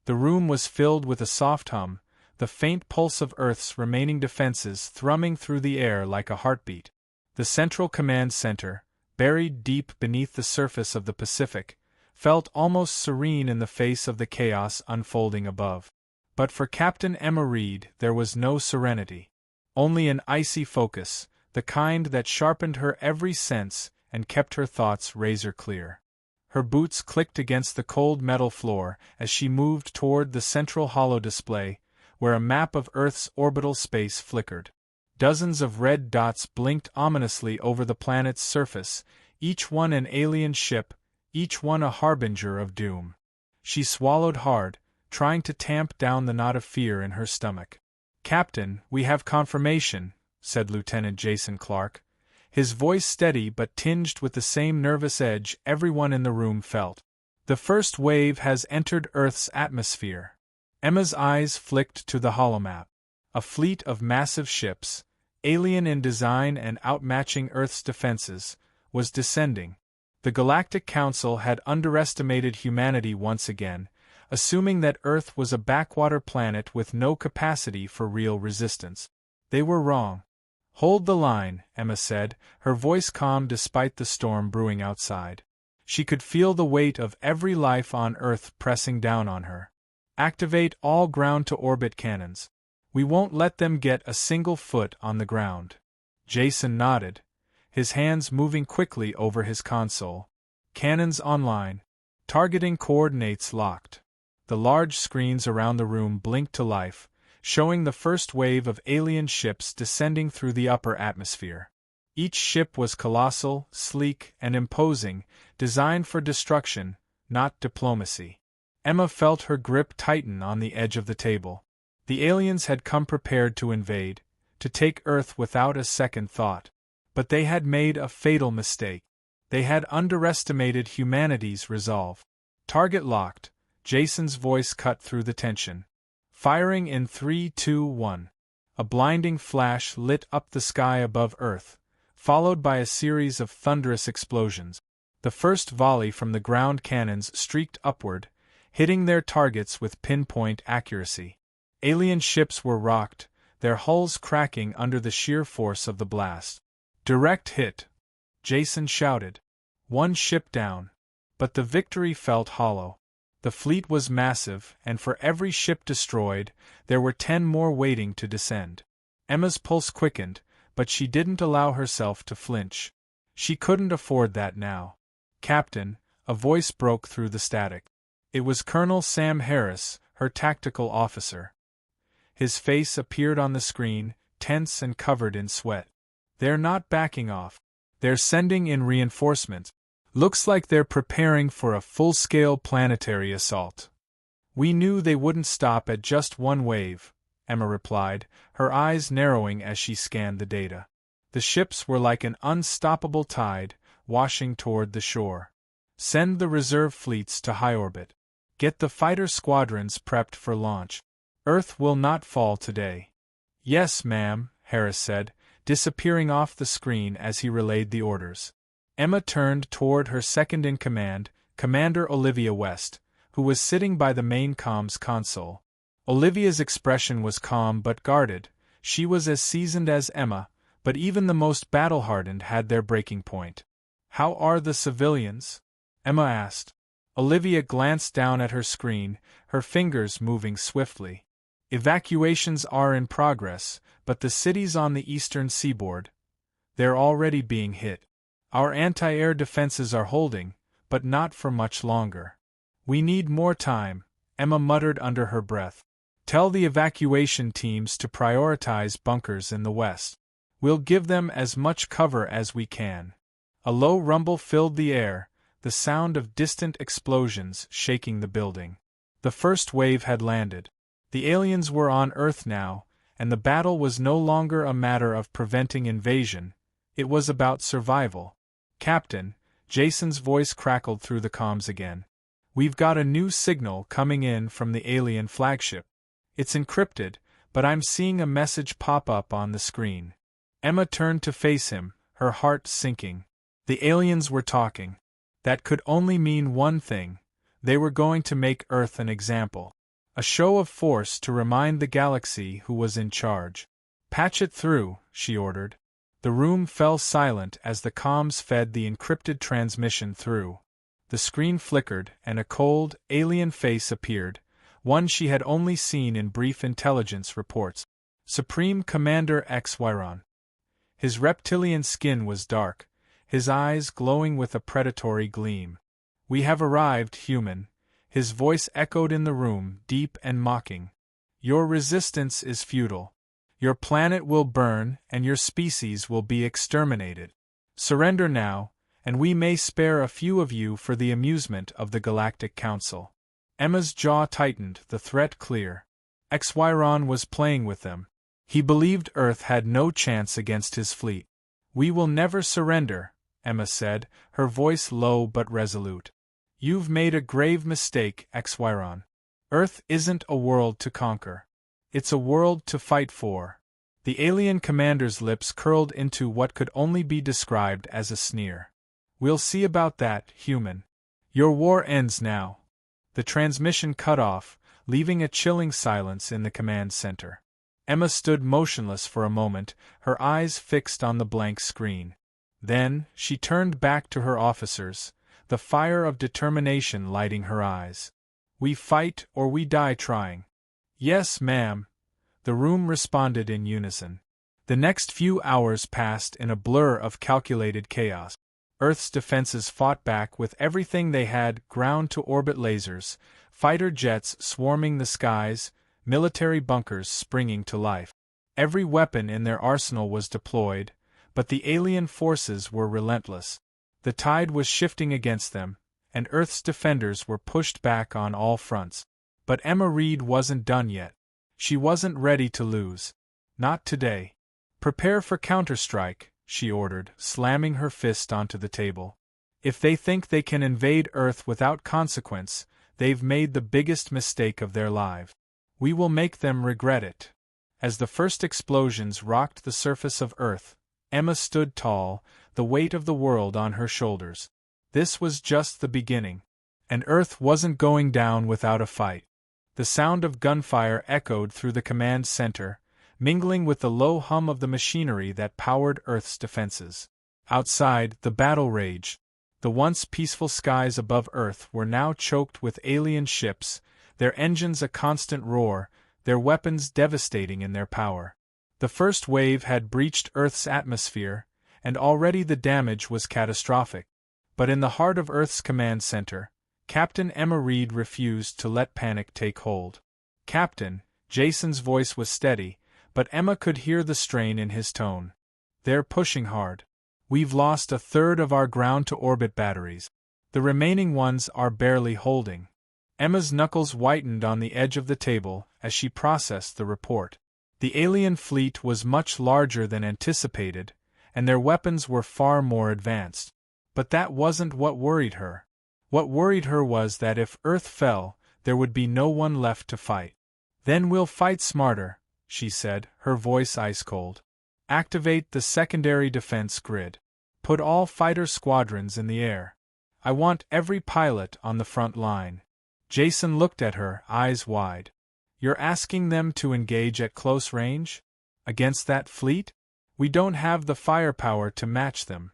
The room was filled with a soft hum, the faint pulse of Earth's remaining defenses thrumming through the air like a heartbeat. The central command center, buried deep beneath the surface of the Pacific, felt almost serene in the face of the chaos unfolding above. But for Captain Emma Reed there was no serenity. Only an icy focus, the kind that sharpened her every sense and kept her thoughts razor clear. Her boots clicked against the cold metal floor as she moved toward the central holo display, where a map of Earth's orbital space flickered. Dozens of red dots blinked ominously over the planet's surface, each one an alien ship, each one a harbinger of doom. She swallowed hard, trying to tamp down the knot of fear in her stomach. "Captain, we have confirmation," said Lieutenant Jason Clark, his voice steady but tinged with the same nervous edge everyone in the room felt. "The first wave has entered Earth's atmosphere." Emma's eyes flicked to the holomap. A fleet of massive ships, alien in design and outmatching Earth's defenses, was descending. The Galactic Council had underestimated humanity once again, assuming that Earth was a backwater planet with no capacity for real resistance. They were wrong. "Hold the line," Emma said, her voice calm despite the storm brewing outside. She could feel the weight of every life on Earth pressing down on her. "Activate all ground-to-orbit cannons. We won't let them get a single foot on the ground." Jason nodded, his hands moving quickly over his console. Cannons online. Targeting coordinates locked. The large screens around the room blinked to life, showing the first wave of alien ships descending through the upper atmosphere. Each ship was colossal, sleek, and imposing, designed for destruction, not diplomacy. Emma felt her grip tighten on the edge of the table. The aliens had come prepared to invade, to take Earth without a second thought. But they had made a fatal mistake. They had underestimated humanity's resolve. "Target locked," Jason's voice cut through the tension. "Firing in 3, 2, 1. A blinding flash lit up the sky above Earth, followed by a series of thunderous explosions. The first volley from the ground cannons streaked upward, hitting their targets with pinpoint accuracy. Alien ships were rocked, their hulls cracking under the sheer force of the blast. "Direct hit," Jason shouted. One ship down. But the victory felt hollow. The fleet was massive, and for every ship destroyed, there were 10 more waiting to descend. Emma's pulse quickened, but she didn't allow herself to flinch. She couldn't afford that now. "Captain," a voice broke through the static. It was Colonel Sam Harris, her tactical officer. His face appeared on the screen, tense and covered in sweat. "They're not backing off. They're sending in reinforcements. Looks like they're preparing for a full-scale planetary assault." "We knew they wouldn't stop at just one wave," Emma replied, her eyes narrowing as she scanned the data. The ships were like an unstoppable tide, washing toward the shore. "Send the reserve fleets to high orbit. Get the fighter squadrons prepped for launch. Earth will not fall today." "Yes, ma'am," Harris said, disappearing off the screen as he relayed the orders. Emma turned toward her second-in-command, Commander Olivia West, who was sitting by the main comms console. Olivia's expression was calm but guarded. She was as seasoned as Emma, but even the most battle-hardened had their breaking point. "How are the civilians?" Emma asked. Olivia glanced down at her screen, her fingers moving swiftly. "Evacuations are in progress, but the cities on the eastern seaboard, they're already being hit. Our anti-air defenses are holding, but not for much longer." "We need more time," Emma muttered under her breath. "Tell the evacuation teams to prioritize bunkers in the west. We'll give them as much cover as we can." A low rumble filled the air, the sound of distant explosions shaking the building. The first wave had landed. The aliens were on Earth now, and the battle was no longer a matter of preventing invasion, it was about survival. "Captain," Jason's voice crackled through the comms again. "We've got a new signal coming in from the alien flagship. It's encrypted, but I'm seeing a message pop up on the screen." Emma turned to face him, her heart sinking. The aliens were talking. That could only mean one thing. They were going to make Earth an example. A show of force to remind the galaxy who was in charge. "Patch it through," she ordered. The room fell silent as the comms fed the encrypted transmission through. The screen flickered, and a cold, alien face appeared, one she had only seen in brief intelligence reports. Supreme Commander Xyron. His reptilian skin was dark, his eyes glowing with a predatory gleam. "We have arrived, human." His voice echoed in the room, deep and mocking. "Your resistance is futile. Your planet will burn, and your species will be exterminated. Surrender now, and we may spare a few of you for the amusement of the Galactic Council." Emma's jaw tightened, the threat clear. Xyron was playing with them. He believed Earth had no chance against his fleet. "We will never surrender," Emma said, her voice low but resolute. "You've made a grave mistake, Xyron. Earth isn't a world to conquer. It's a world to fight for." The alien commander's lips curled into what could only be described as a sneer. "We'll see about that, human. Your war ends now." The transmission cut off, leaving a chilling silence in the command center. Emma stood motionless for a moment, her eyes fixed on the blank screen. Then, she turned back to her officers, the fire of determination lighting her eyes. "We fight or we die trying." "Yes, ma'am." The room responded in unison. The next few hours passed in a blur of calculated chaos. Earth's defenses fought back with everything they had: ground-to-orbit lasers, fighter jets swarming the skies, military bunkers springing to life. Every weapon in their arsenal was deployed, but the alien forces were relentless. The tide was shifting against them, and Earth's defenders were pushed back on all fronts. But Emma Reed wasn't done yet. She wasn't ready to lose. Not today. "Prepare for counterstrike," she ordered, slamming her fist onto the table. "If they think they can invade Earth without consequence, they've made the biggest mistake of their lives. We will make them regret it." As the first explosions rocked the surface of Earth, Emma stood tall, the weight of the world on her shoulders. This was just the beginning. And Earth wasn't going down without a fight. The sound of gunfire echoed through the command center, mingling with the low hum of the machinery that powered Earth's defenses. Outside, the battle raged. The once peaceful skies above Earth were now choked with alien ships, their engines a constant roar, their weapons devastating in their power. The first wave had breached Earth's atmosphere, and already the damage was catastrophic. But in the heart of Earth's command center, Captain Emma Reed refused to let panic take hold. "Captain," Jason's voice was steady, but Emma could hear the strain in his tone. "They're pushing hard. We've lost a third of our ground-to-orbit batteries. The remaining ones are barely holding." Emma's knuckles whitened on the edge of the table as she processed the report. The alien fleet was much larger than anticipated, and their weapons were far more advanced. But that wasn't what worried her. What worried her was that if Earth fell, there would be no one left to fight. "Then we'll fight smarter," she said, her voice ice-cold. "Activate the secondary defense grid. Put all fighter squadrons in the air. I want every pilot on the front line." Jason looked at her, eyes wide. "You're asking them to engage at close range? Against that fleet? We don't have the firepower to match them."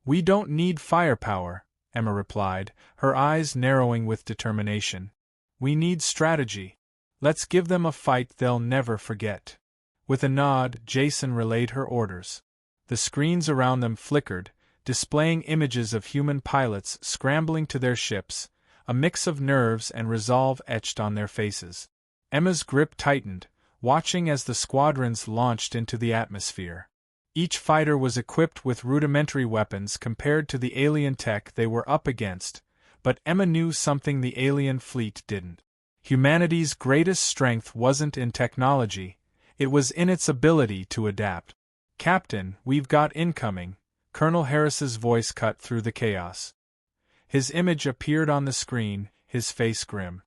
"We don't need firepower," Emma replied, her eyes narrowing with determination. "We need strategy. Let's give them a fight they'll never forget." With a nod, Jason relayed her orders. The screens around them flickered, displaying images of human pilots scrambling to their ships, a mix of nerves and resolve etched on their faces. Emma's grip tightened, watching as the squadrons launched into the atmosphere. Each fighter was equipped with rudimentary weapons compared to the alien tech they were up against, but Emma knew something the alien fleet didn't. Humanity's greatest strength wasn't in technology, it was in its ability to adapt. "Captain, we've got incoming," Colonel Harris's voice cut through the chaos. His image appeared on the screen, his face grim.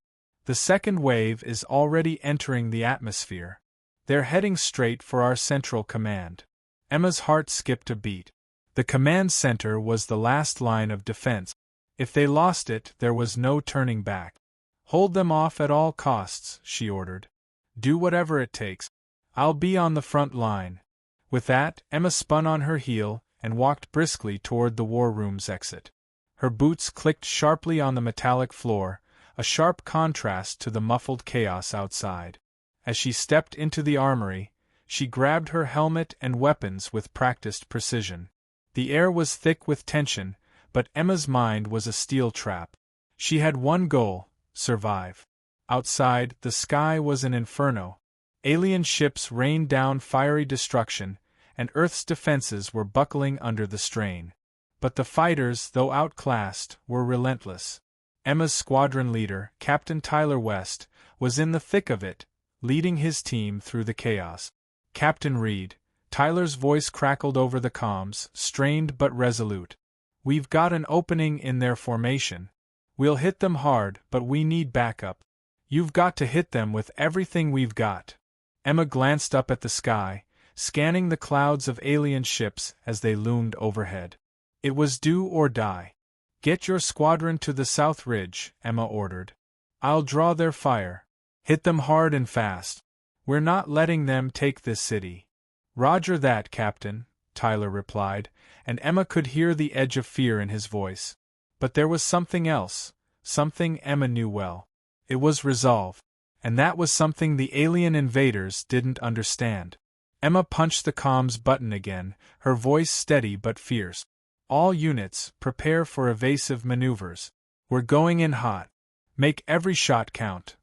"The second wave is already entering the atmosphere. They're heading straight for our central command." Emma's heart skipped a beat. The command center was the last line of defense. If they lost it, there was no turning back. Hold them off at all costs, she ordered. Do whatever it takes. I'll be on the front line. With that, Emma spun on her heel and walked briskly toward the war room's exit. Her boots clicked sharply on the metallic floor, a sharp contrast to the muffled chaos outside. As she stepped into the armory, she grabbed her helmet and weapons with practiced precision. The air was thick with tension, but Emma's mind was a steel trap. She had one goal: survive. Outside, the sky was an inferno. Alien ships rained down fiery destruction, and Earth's defenses were buckling under the strain. But the fighters, though outclassed, were relentless. Emma's squadron leader, Captain Tyler West, was in the thick of it, leading his team through the chaos. Captain Reed, Tyler's voice crackled over the comms, strained but resolute. We've got an opening in their formation. We'll hit them hard, but we need backup. You've got to hit them with everything we've got. Emma glanced up at the sky, scanning the clouds of alien ships as they loomed overhead. It was do or die. Get your squadron to the South Ridge, Emma ordered. I'll draw their fire. Hit them hard and fast. We're not letting them take this city. Roger that, Captain, Tyler replied, and Emma could hear the edge of fear in his voice. But there was something else, something Emma knew well. It was resolve. And that was something the alien invaders didn't understand. Emma punched the comms button again, her voice steady but fierce. All units, prepare for evasive maneuvers. We're going in hot. Make every shot count.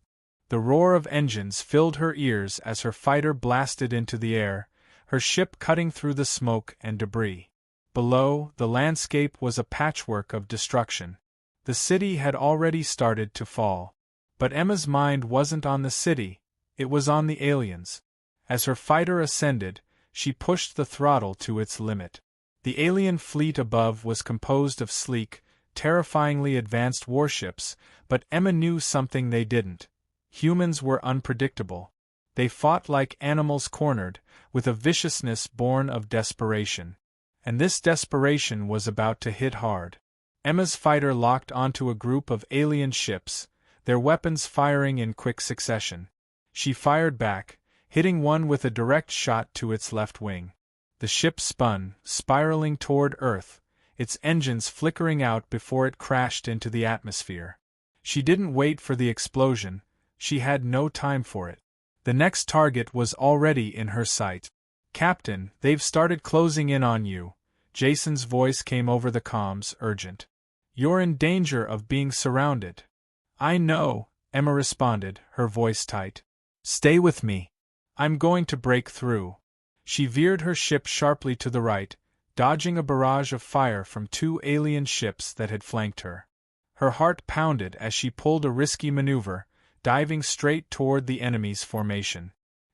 The roar of engines filled her ears as her fighter blasted into the air, her ship cutting through the smoke and debris. Below, the landscape was a patchwork of destruction. The city had already started to fall. But Emma's mind wasn't on the city, it was on the aliens. As her fighter ascended, she pushed the throttle to its limit. The alien fleet above was composed of sleek, terrifyingly advanced warships, but Emma knew something they didn't. Humans were unpredictable. They fought like animals cornered, with a viciousness born of desperation. And this desperation was about to hit hard. Emma's fighter locked onto a group of alien ships, their weapons firing in quick succession. She fired back, hitting one with a direct shot to its left wing. The ship spun, spiraling toward Earth, its engines flickering out before it crashed into the atmosphere. She didn't wait for the explosion, she had no time for it. The next target was already in her sight. Captain, they've started closing in on you. Jason's voice came over the comms, urgent. You're in danger of being surrounded. I know, Emma responded, her voice tight. Stay with me. I'm going to break through. She veered her ship sharply to the right, dodging a barrage of fire from two alien ships that had flanked her. Her heart pounded as she pulled a risky maneuver, diving straight toward the enemy's formation.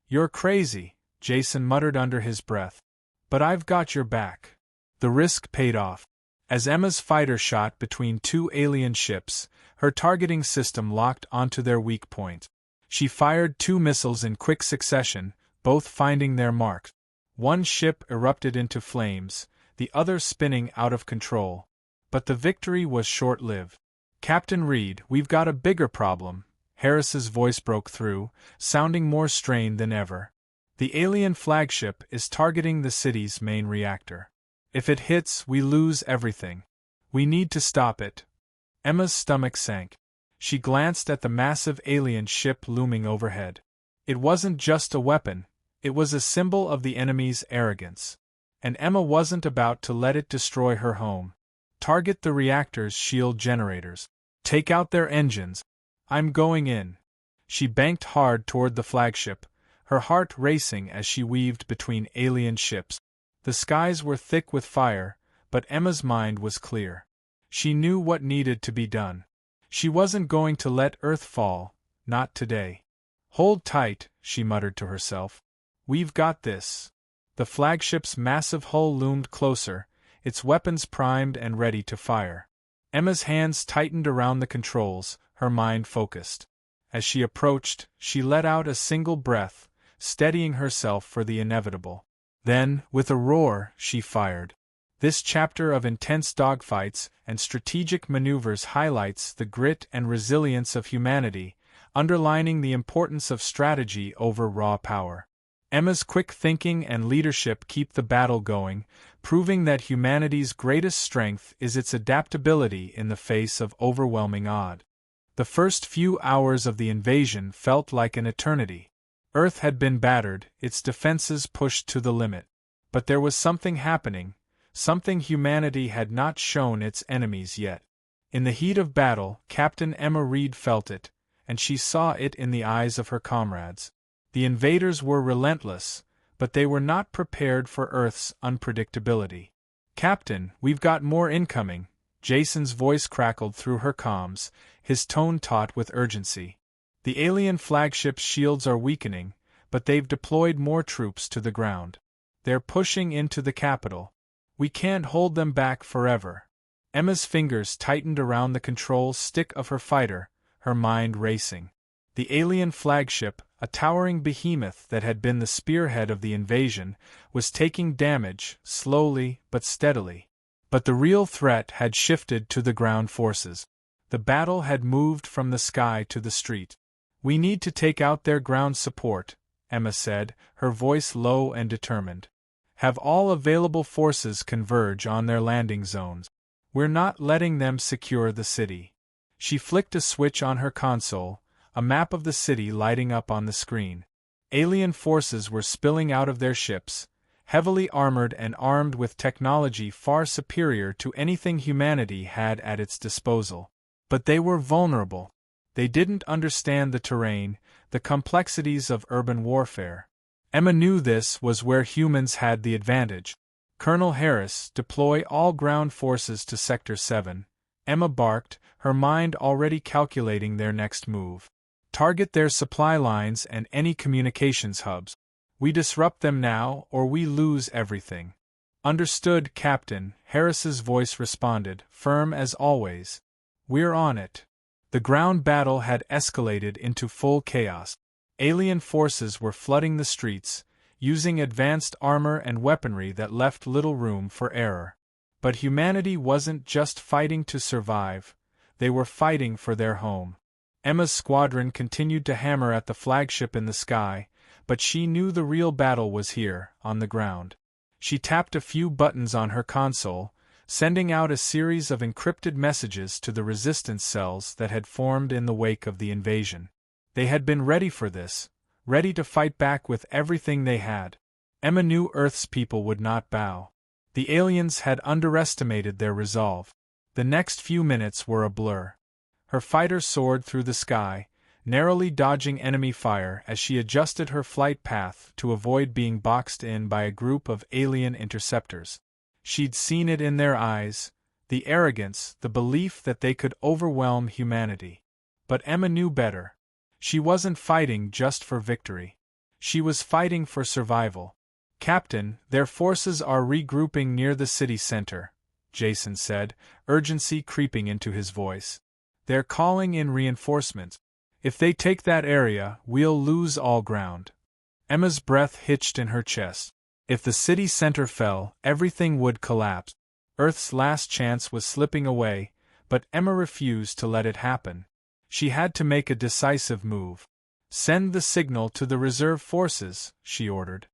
You're crazy, Jason muttered under his breath. But I've got your back. The risk paid off. As Emma's fighter shot between two alien ships, her targeting system locked onto their weak point. She fired 2 missiles in quick succession, both finding their mark. One ship erupted into flames, the other spinning out of control. But the victory was short-lived. Captain Reed, we've got a bigger problem, Harris's voice broke through, sounding more strained than ever. The alien flagship is targeting the city's main reactor. If it hits, we lose everything. We need to stop it. Emma's stomach sank. She glanced at the massive alien ship looming overhead. It wasn't just a weapon, it was a symbol of the enemy's arrogance. And Emma wasn't about to let it destroy her home. Target the reactor's shield generators. Take out their engines. I'm going in. She banked hard toward the flagship, her heart racing as she weaved between alien ships. The skies were thick with fire, but Emma's mind was clear. She knew what needed to be done. She wasn't going to let Earth fall, not today. Hold tight, she muttered to herself. We've got this. The flagship's massive hull loomed closer, its weapons primed and ready to fire. Emma's hands tightened around the controls, her mind focused. As she approached, she let out a single breath, steadying herself for the inevitable. Then, with a roar, she fired. This chapter of intense dogfights and strategic maneuvers highlights the grit and resilience of humanity, underlining the importance of strategy over raw power. Emma's quick thinking and leadership keep the battle going, proving that humanity's greatest strength is its adaptability in the face of overwhelming odds. The first few hours of the invasion felt like an eternity. Earth had been battered, its defenses pushed to the limit. But there was something happening, something humanity had not shown its enemies yet. In the heat of battle, Captain Emma Reed felt it, and she saw it in the eyes of her comrades. The invaders were relentless, but they were not prepared for Earth's unpredictability. "Captain, we've got more incoming," Jason's voice crackled through her comms, his tone taut with urgency. "The alien flagship's shields are weakening, but they've deployed more troops to the ground. They're pushing into the capital. We can't hold them back forever." Emma's fingers tightened around the control stick of her fighter, her mind racing. The alien flagship, a towering behemoth that had been the spearhead of the invasion, was taking damage, slowly but steadily. But the real threat had shifted to the ground forces. The battle had moved from the sky to the street. "We need to take out their ground support," Emma said, her voice low and determined. "Have all available forces converge on their landing zones. We're not letting them secure the city." She flicked a switch on her console, a map of the city lighting up on the screen. Alien forces were spilling out of their ships, heavily armored and armed with technology far superior to anything humanity had at its disposal. But they were vulnerable. They didn't understand the terrain, the complexities of urban warfare. Emma knew this was where humans had the advantage. "Colonel Harris, deploy all ground forces to Sector 7, Emma barked, her mind already calculating their next move. "Target their supply lines and any communications hubs. We disrupt them now or we lose everything." "Understood, Captain," Harris's voice responded, firm as always. "We're on it." The ground battle had escalated into full chaos. Alien forces were flooding the streets, using advanced armor and weaponry that left little room for error. But humanity wasn't just fighting to survive, they were fighting for their home. Emma's squadron continued to hammer at the flagship in the sky, but she knew the real battle was here, on the ground. She tapped a few buttons on her console, sending out a series of encrypted messages to the resistance cells that had formed in the wake of the invasion. They had been ready for this, ready to fight back with everything they had. Emma knew Earth's people would not bow. The aliens had underestimated their resolve. The next few minutes were a blur. Her fighter soared through the sky, narrowly dodging enemy fire as she adjusted her flight path to avoid being boxed in by a group of alien interceptors. She'd seen it in their eyes, the arrogance, the belief that they could overwhelm humanity. But Emma knew better. She wasn't fighting just for victory. She was fighting for survival. "Captain, their forces are regrouping near the city center," Jason said, urgency creeping into his voice. "They're calling in reinforcements. If they take that area, we'll lose all ground." Emma's breath hitched in her chest. If the city center fell, everything would collapse. Earth's last chance was slipping away, but Emma refused to let it happen. She had to make a decisive move. "Send the signal to the reserve forces," she ordered.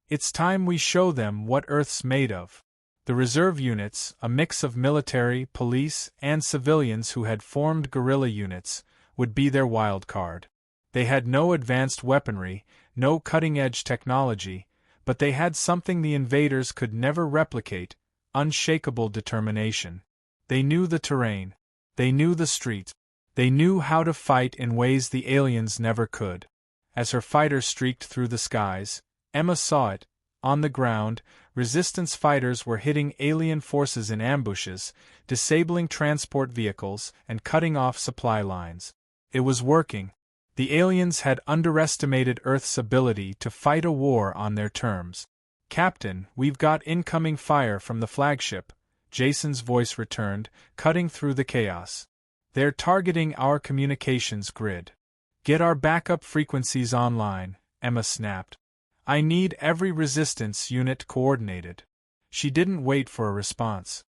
"It's time we show them what Earth's made of." The reserve units, a mix of military, police, and civilians who had formed guerrilla units, would be their wild card. They had no advanced weaponry, no cutting-edge technology, but they had something the invaders could never replicate: unshakable determination. They knew the terrain. They knew the streets. They knew how to fight in ways the aliens never could. As her fighter streaked through the skies, Emma saw it. On the ground, resistance fighters were hitting alien forces in ambushes, disabling transport vehicles, and cutting off supply lines. It was working. The aliens had underestimated Earth's ability to fight a war on their terms. "Captain, we've got incoming fire from the flagship," Jason's voice returned, cutting through the chaos. "They're targeting our communications grid." "Get our backup frequencies online," Emma snapped. "I need every resistance unit coordinated." She didn't wait for a response.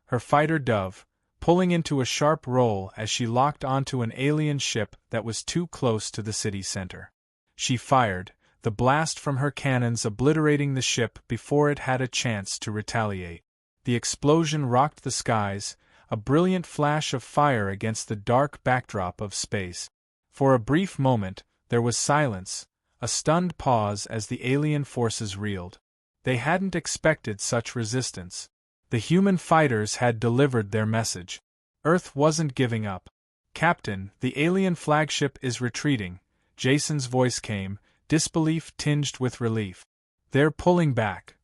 Her fighter dove, pulling into a sharp roll as she locked onto an alien ship that was too close to the city center. She fired, the blast from her cannons obliterating the ship before it had a chance to retaliate. The explosion rocked the skies, a brilliant flash of fire against the dark backdrop of space. For a brief moment, there was silence, a stunned pause as the alien forces reeled. They hadn't expected such resistance. The human fighters had delivered their message. Earth wasn't giving up. "Captain, the alien flagship is retreating," Jason's voice came, disbelief tinged with relief. "They're pulling back."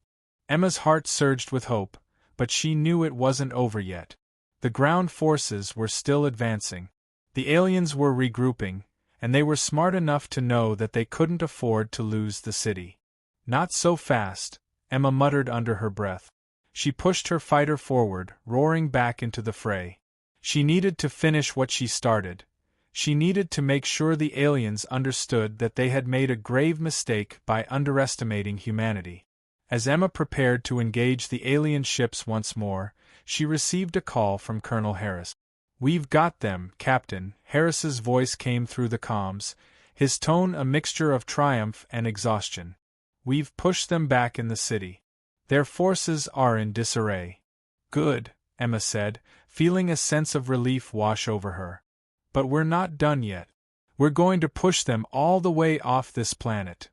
Emma's heart surged with hope, but she knew it wasn't over yet. The ground forces were still advancing. The aliens were regrouping, and they were smart enough to know that they couldn't afford to lose the city. "Not so fast," Emma muttered under her breath. She pushed her fighter forward, roaring back into the fray. She needed to finish what she started. She needed to make sure the aliens understood that they had made a grave mistake by underestimating humanity. As Emma prepared to engage the alien ships once more, she received a call from Colonel Harris. "We've got them, Captain," Harris's voice came through the comms, his tone a mixture of triumph and exhaustion. "We've pushed them back in the city. Their forces are in disarray." "Good," Emma said, feeling a sense of relief wash over her. "But we're not done yet. We're going to push them all the way off this planet."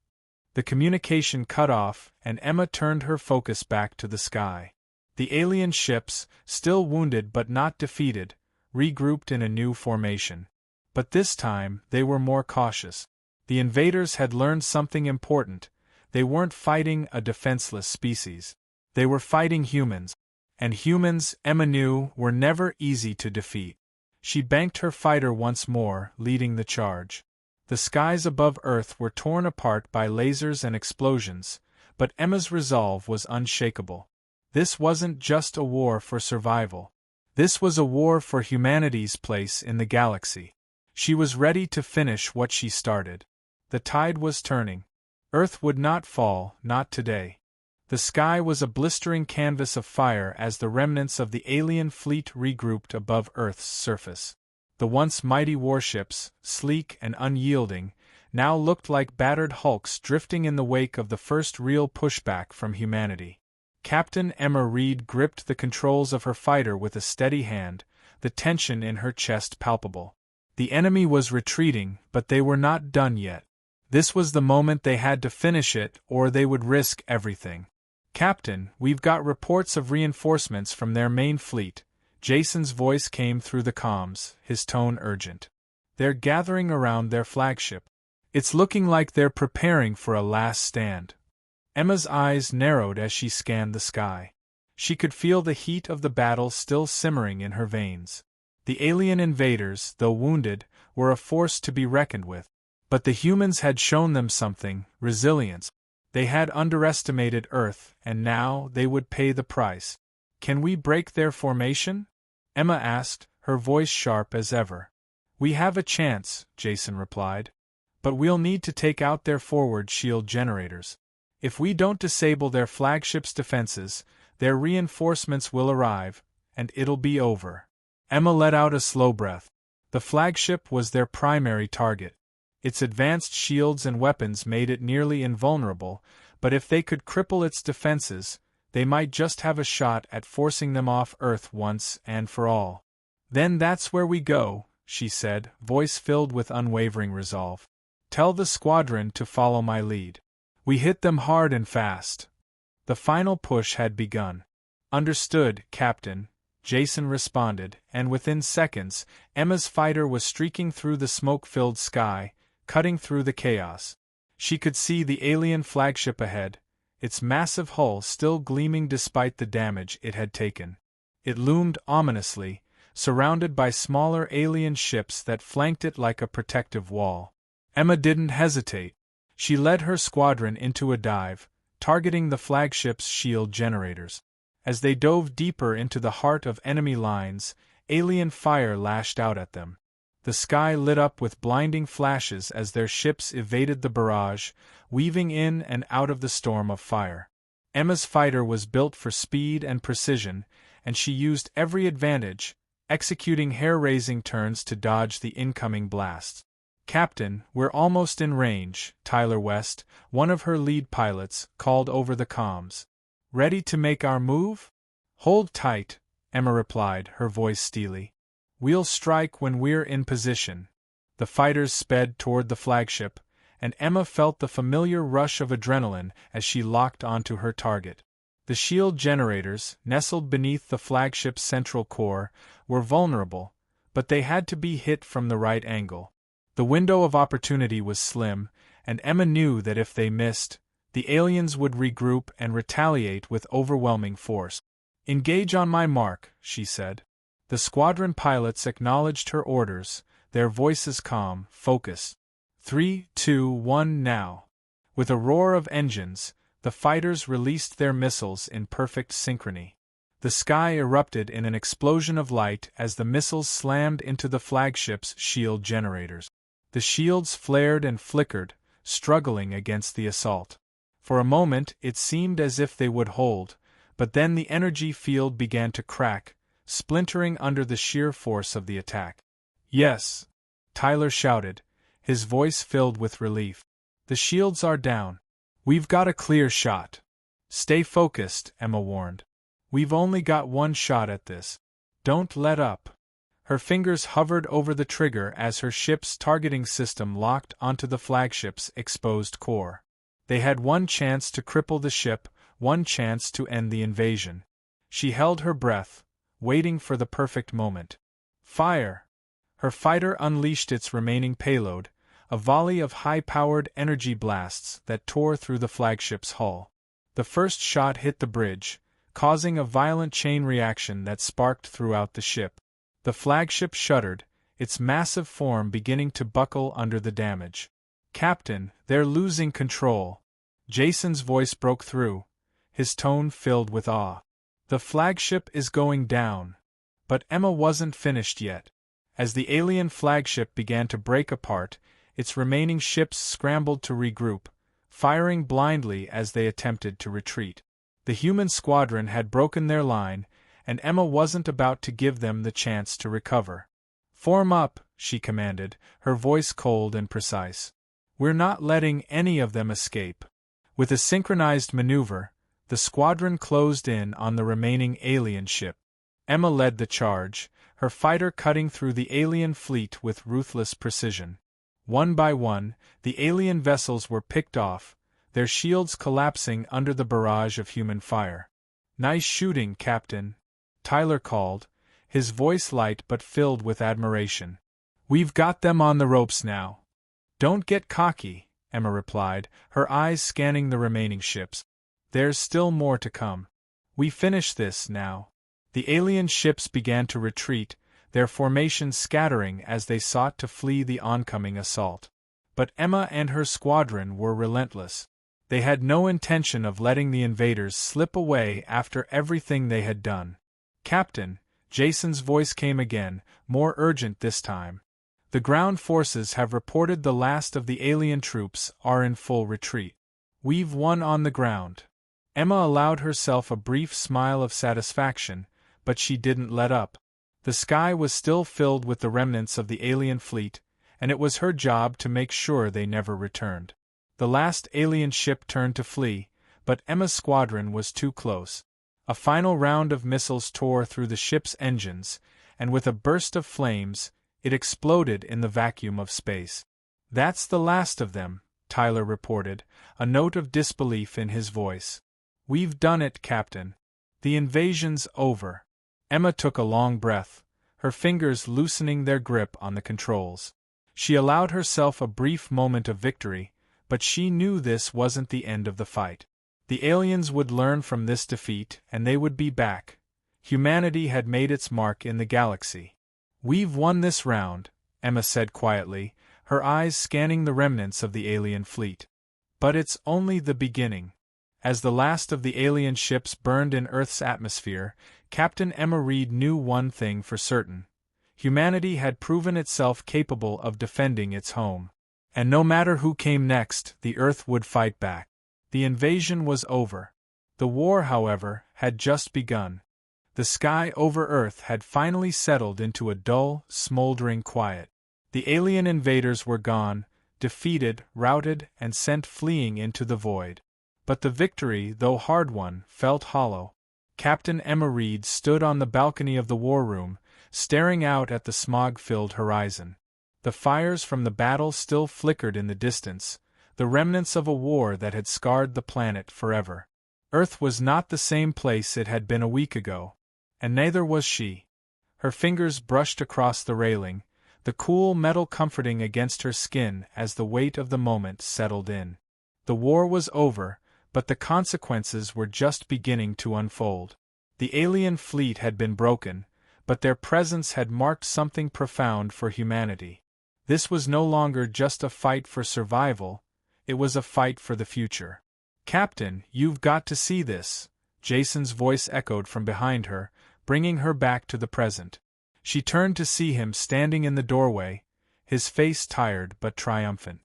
The communication cut off, and Emma turned her focus back to the sky. The alien ships, still wounded but not defeated, regrouped in a new formation. But this time, they were more cautious. The invaders had learned something important. They weren't fighting a defenseless species. They were fighting humans. And humans, Emma knew, were never easy to defeat. She banked her fighter once more, leading the charge. The skies above Earth were torn apart by lasers and explosions, but Emma's resolve was unshakable. This wasn't just a war for survival. This was a war for humanity's place in the galaxy. She was ready to finish what she started. The tide was turning. Earth would not fall, not today. The sky was a blistering canvas of fire as the remnants of the alien fleet regrouped above Earth's surface. The once mighty warships, sleek and unyielding, now looked like battered hulks drifting in the wake of the first real pushback from humanity. Captain Emma Reed gripped the controls of her fighter with a steady hand, the tension in her chest palpable. The enemy was retreating, but they were not done yet. This was the moment they had to finish it, or they would risk everything. "Captain, we've got reports of reinforcements from their main fleet." Jason's voice came through the comms, his tone urgent. "They're gathering around their flagship. It's looking like they're preparing for a last stand." Emma's eyes narrowed as she scanned the sky. She could feel the heat of the battle still simmering in her veins. The alien invaders, though wounded, were a force to be reckoned with. But the humans had shown them something: resilience. They had underestimated Earth, and now they would pay the price. "Can we break their formation?" Emma asked, her voice sharp as ever. "We have a chance," Jason replied. "But we'll need to take out their forward shield generators. If we don't disable their flagship's defenses, their reinforcements will arrive, and it'll be over." Emma let out a slow breath. The flagship was their primary target. Its advanced shields and weapons made it nearly invulnerable, but if they could cripple its defenses, they might just have a shot at forcing them off Earth once and for all. "Then that's where we go," she said, voice filled with unwavering resolve. "Tell the squadron to follow my lead. We hit them hard and fast." The final push had begun. "Understood, Captain," Jason responded, and within seconds, Emma's fighter was streaking through the smoke-filled sky, cutting through the chaos. She could see the alien flagship ahead, its massive hull still gleaming despite the damage it had taken. It loomed ominously, surrounded by smaller alien ships that flanked it like a protective wall. Emma didn't hesitate. She led her squadron into a dive, targeting the flagship's shield generators. As they dove deeper into the heart of enemy lines, alien fire lashed out at them. The sky lit up with blinding flashes as their ships evaded the barrage, weaving in and out of the storm of fire. Emma's fighter was built for speed and precision, and she used every advantage, executing hair-raising turns to dodge the incoming blasts. "Captain, we're almost in range," Tyler West, one of her lead pilots, called over the comms. "Ready to make our move?" "Hold tight," Emma replied, her voice steely. "We'll strike when we're in position." The fighters sped toward the flagship, and Emma felt the familiar rush of adrenaline as she locked onto her target. The shield generators, nestled beneath the flagship's central core, were vulnerable, but they had to be hit from the right angle. The window of opportunity was slim, and Emma knew that if they missed, the aliens would regroup and retaliate with overwhelming force. "Engage on my mark," she said. The squadron pilots acknowledged her orders, their voices calm, focused. 3, 2, 1 now. With a roar of engines, the fighters released their missiles in perfect synchrony. The sky erupted in an explosion of light as the missiles slammed into the flagship's shield generators. The shields flared and flickered, struggling against the assault. For a moment it seemed as if they would hold, but then the energy field began to crack, splintering under the sheer force of the attack. "Yes!" Tyler shouted, his voice filled with relief. "The shields are down. We've got a clear shot." "Stay focused," Emma warned. "We've only got one shot at this. Don't let up." Her fingers hovered over the trigger as her ship's targeting system locked onto the flagship's exposed core. They had one chance to cripple the ship, one chance to end the invasion. She held her breath, waiting for the perfect moment. "Fire!" Her fighter unleashed its remaining payload, a volley of high-powered energy blasts that tore through the flagship's hull. The first shot hit the bridge, causing a violent chain reaction that sparked throughout the ship. The flagship shuddered, its massive form beginning to buckle under the damage. "Captain, they're losing control." Jason's voice broke through, his tone filled with awe. "The flagship is going down." But Emma wasn't finished yet. As the alien flagship began to break apart, its remaining ships scrambled to regroup, firing blindly as they attempted to retreat. The human squadron had broken their line, and Emma wasn't about to give them the chance to recover. "Form up," she commanded, her voice cold and precise. "We're not letting any of them escape." With a synchronized maneuver, the squadron closed in on the remaining alien ship. Emma led the charge, her fighter cutting through the alien fleet with ruthless precision. One by one, the alien vessels were picked off, their shields collapsing under the barrage of human fire. "Nice shooting, Captain," Tyler called, his voice light but filled with admiration. "We've got them on the ropes now." "Don't get cocky," Emma replied, her eyes scanning the remaining ships. "There's still more to come. We finish this now." The alien ships began to retreat, their formations scattering as they sought to flee the oncoming assault. But Emma and her squadron were relentless. They had no intention of letting the invaders slip away after everything they had done. "Captain," Jason's voice came again, more urgent this time. "The ground forces have reported the last of the alien troops are in full retreat. We've won on the ground." Emma allowed herself a brief smile of satisfaction, but she didn't let up. The sky was still filled with the remnants of the alien fleet, and it was her job to make sure they never returned. The last alien ship turned to flee, but Emma's squadron was too close. A final round of missiles tore through the ship's engines, and with a burst of flames, it exploded in the vacuum of space. "That's the last of them," Tyler reported, a note of disbelief in his voice. "We've done it, Captain. The invasion's over." Emma took a long breath, her fingers loosening their grip on the controls. She allowed herself a brief moment of victory, but she knew this wasn't the end of the fight. The aliens would learn from this defeat, and they would be back. Humanity had made its mark in the galaxy. "We've won this round," Emma said quietly, her eyes scanning the remnants of the alien fleet. "But it's only the beginning." As the last of the alien ships burned in Earth's atmosphere, Captain Emma Reed knew one thing for certain. Humanity had proven itself capable of defending its home. And no matter who came next, the Earth would fight back. The invasion was over. The war, however, had just begun. The sky over Earth had finally settled into a dull, smoldering quiet. The alien invaders were gone, defeated, routed, and sent fleeing into the void. But the victory, though hard won, felt hollow. Captain Emma Reed stood on the balcony of the war room, staring out at the smog-filled horizon. The fires from the battle still flickered in the distance, the remnants of a war that had scarred the planet forever. Earth was not the same place it had been a week ago, and neither was she. Her fingers brushed across the railing, the cool metal comforting against her skin as the weight of the moment settled in. The war was over, but the consequences were just beginning to unfold. The alien fleet had been broken, but their presence had marked something profound for humanity. This was no longer just a fight for survival, it was a fight for the future. "Captain, you've got to see this," Jason's voice echoed from behind her, bringing her back to the present. She turned to see him standing in the doorway, his face tired but triumphant.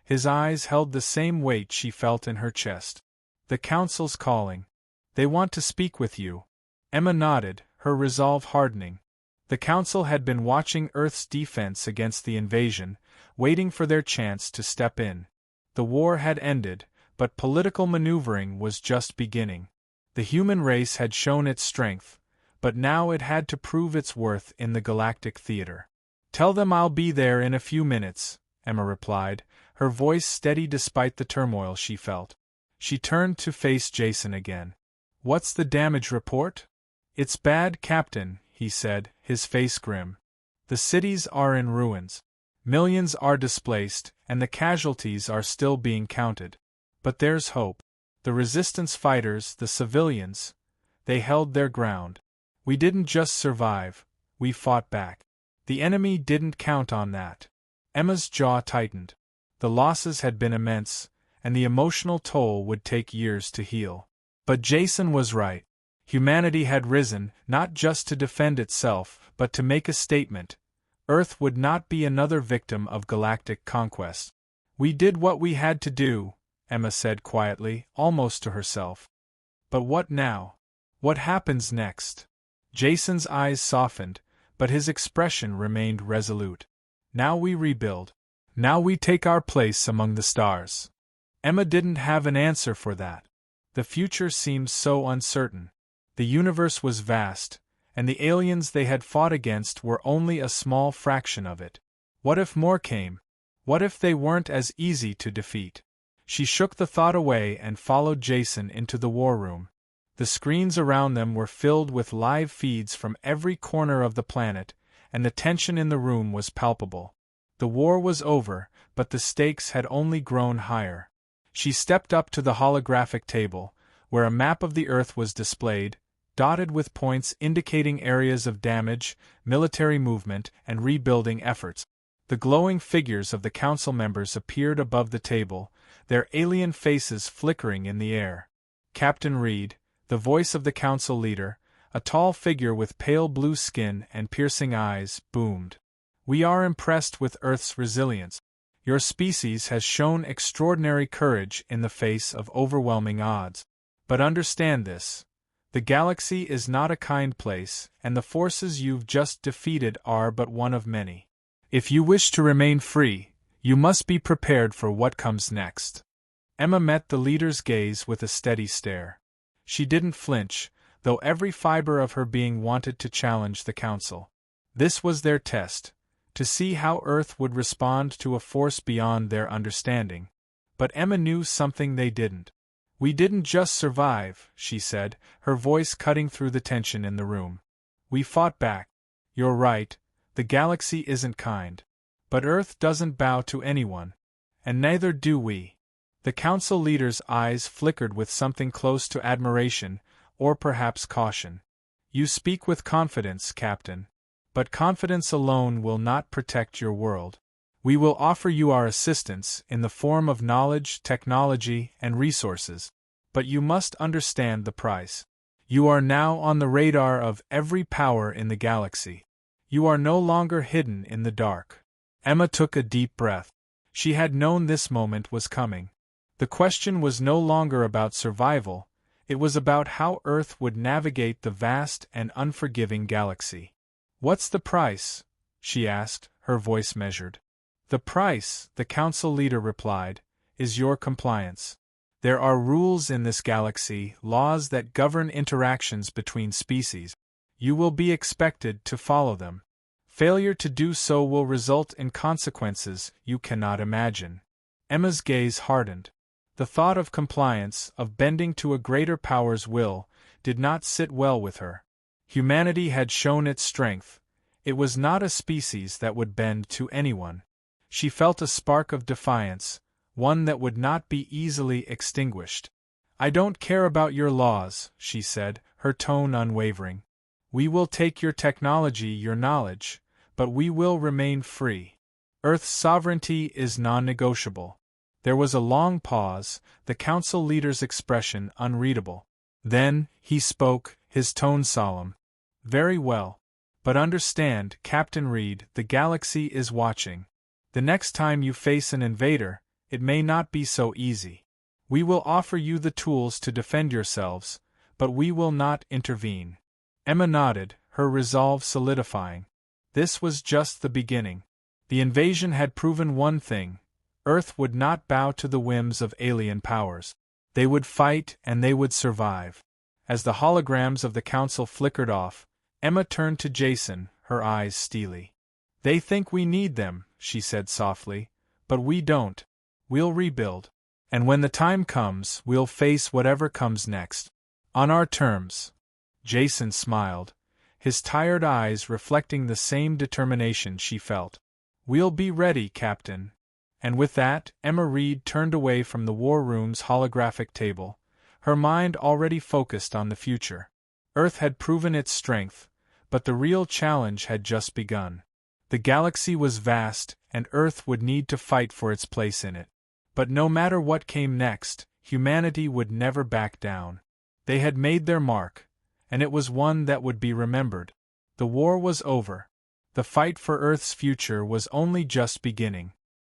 His eyes held the same weight she felt in her chest. "The Council's calling. They want to speak with you." Emma nodded, her resolve hardening. The Council had been watching Earth's defense against the invasion, waiting for their chance to step in. The war had ended, but political maneuvering was just beginning. The human race had shown its strength, but now it had to prove its worth in the galactic theater. "Tell them I'll be there in a few minutes," Emma replied, her voice steady despite the turmoil she felt. She turned to face Jason again. "What's the damage report?" "It's bad, Captain," he said, his face grim. "The cities are in ruins. Millions are displaced, and the casualties are still being counted. But there's hope. The resistance fighters, the civilians, they held their ground. We didn't just survive, we fought back. The enemy didn't count on that." Emma's jaw tightened. The losses had been immense, and the emotional toll would take years to heal. But Jason was right. Humanity had risen, not just to defend itself, but to make a statement. Earth would not be another victim of galactic conquest. "We did what we had to do," Emma said quietly, almost to herself. "But what now? What happens next?" Jason's eyes softened, but his expression remained resolute. "Now we rebuild. Now we take our place among the stars." Emma didn't have an answer for that. The future seemed so uncertain. The universe was vast, and the aliens they had fought against were only a small fraction of it. What if more came? What if they weren't as easy to defeat? She shook the thought away and followed Jason into the war room. The screens around them were filled with live feeds from every corner of the planet, and the tension in the room was palpable. The war was over, but the stakes had only grown higher. She stepped up to the holographic table, where a map of the Earth was displayed, dotted with points indicating areas of damage, military movement, and rebuilding efforts. The glowing figures of the council members appeared above the table, their alien faces flickering in the air. Captain Reed, the voice of the council leader, a tall figure with pale blue skin and piercing eyes, boomed. "We are impressed with Earth's resilience. Your species has shown extraordinary courage in the face of overwhelming odds. But understand this. The galaxy is not a kind place, and the forces you've just defeated are but one of many. If you wish to remain free, you must be prepared for what comes next." Emma met the leader's gaze with a steady stare. She didn't flinch, though every fiber of her being wanted to challenge the council. This was their test, to see how Earth would respond to a force beyond their understanding. But Emma knew something they didn't. "We didn't just survive," she said, her voice cutting through the tension in the room. "We fought back. You're right, the galaxy isn't kind. But Earth doesn't bow to anyone. And neither do we." The council leader's eyes flickered with something close to admiration, or perhaps caution. "You speak with confidence, Captain. But confidence alone will not protect your world. We will offer you our assistance in the form of knowledge, technology, and resources. But you must understand the price. You are now on the radar of every power in the galaxy. You are no longer hidden in the dark." Emma took a deep breath. She had known this moment was coming. The question was no longer about survival, It was about how Earth would navigate the vast and unforgiving galaxy. "What's the price?" she asked, her voice measured. "The price," the council leader replied, "is your compliance. There are rules in this galaxy, laws that govern interactions between species. You will be expected to follow them. Failure to do so will result in consequences you cannot imagine." Emma's gaze hardened. The thought of compliance, of bending to a greater power's will, did not sit well with her. Humanity had shown its strength. It was not a species that would bend to anyone. She felt a spark of defiance, one that would not be easily extinguished. "I don't care about your laws," she said, her tone unwavering. "We will take your technology, your knowledge, but we will remain free. Earth's sovereignty is non-negotiable." There was a long pause, the council leader's expression unreadable. Then, he spoke, his tone solemn. "Very well. But understand, Captain Reed, the galaxy is watching. The next time you face an invader, it may not be so easy. We will offer you the tools to defend yourselves, but we will not intervene." Emma nodded, her resolve solidifying. This was just the beginning. The invasion had proven one thing: Earth would not bow to the whims of alien powers. They would fight and they would survive. As the holograms of the council flickered off, Emma turned to Jason, her eyes steely. "They think we need them," she said softly, "but we don't. We'll rebuild. And when the time comes, we'll face whatever comes next. On our terms." Jason smiled, his tired eyes reflecting the same determination she felt. "We'll be ready, Captain." And with that, Emma Reed turned away from the war room's holographic table, her mind already focused on the future. Earth had proven its strength, but the real challenge had just begun. The galaxy was vast, and Earth would need to fight for its place in it. But no matter what came next, humanity would never back down. They had made their mark, and it was one that would be remembered. The war was over. The fight for Earth's future was only just beginning.